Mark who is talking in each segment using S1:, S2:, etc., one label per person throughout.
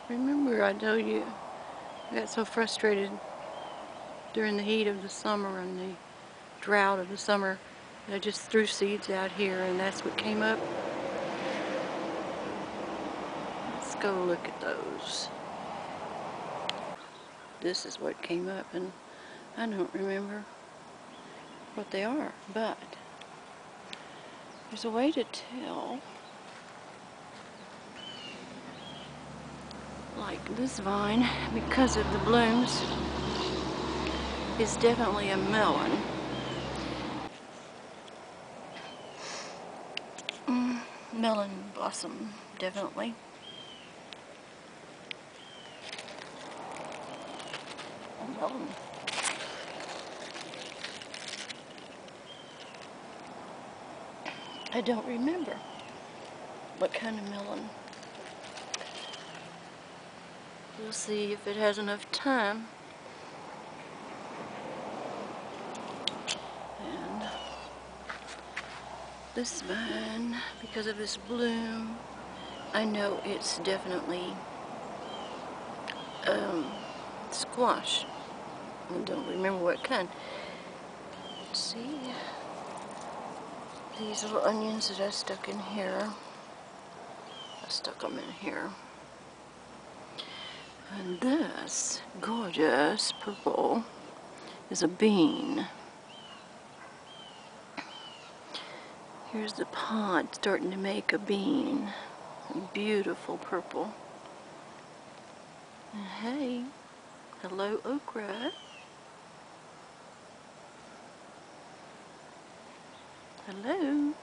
S1: Remember I told you I got so frustrated during the heat of the summer and the drought of the summer that I just threw seeds out here, and that's what came up. Let's go look at those. This is what came up, and I don't remember what they are, but there's a way to tell. Like this vine, because of the blooms, is definitely a melon. Melon blossom, definitely. A melon. I don't remember what kind of melon. We'll see if it has enough time. And this vine, because of this bloom, I know it's definitely squash. I don't remember what kind. Let's see. These little onions that I stuck in here. I stuck them in here. And this gorgeous purple is a bean. Here's the pod starting to make a bean. A beautiful purple. And hey, hello okra. Hello.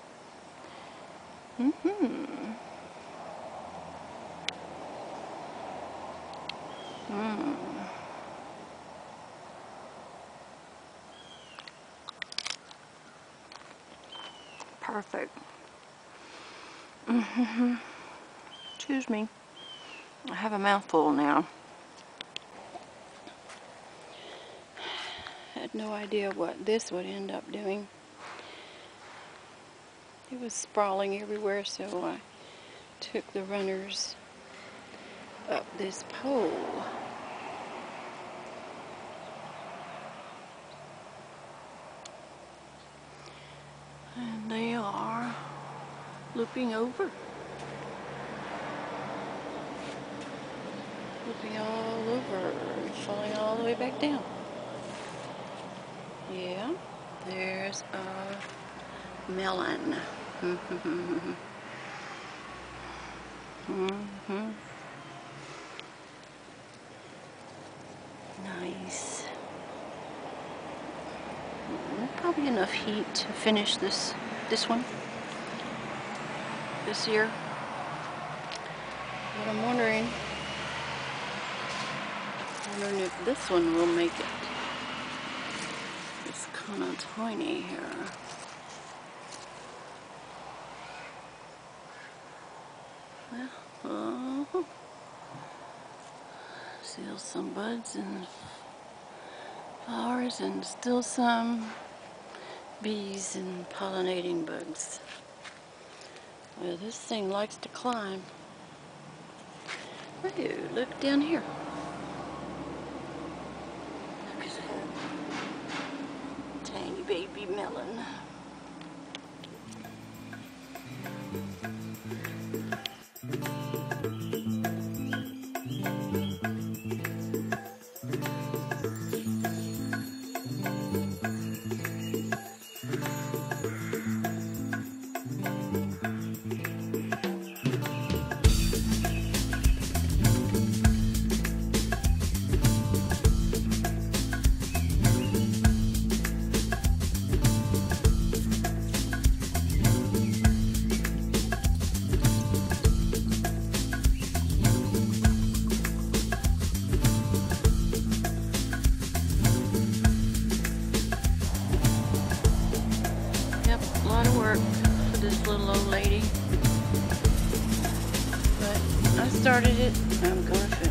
S1: Perfect. Excuse me. I have a mouthful now. I had no idea what this would end up doing. It was sprawling everywhere, so I took the runners up this pole. And they are looping over. Looping all over and falling all the way back down. Yeah, there's a melon. Nice. Probably enough heat to finish this one this year. But I'm wondering if this one will make it. It's kind of tiny here. Well, still some buds and flowers, and still some bees and pollinating bugs. Well, this thing likes to climb. Oh, look down here. Look at that tiny baby melon. A lot of work for this little old lady, but I started it, I'm gonna finish.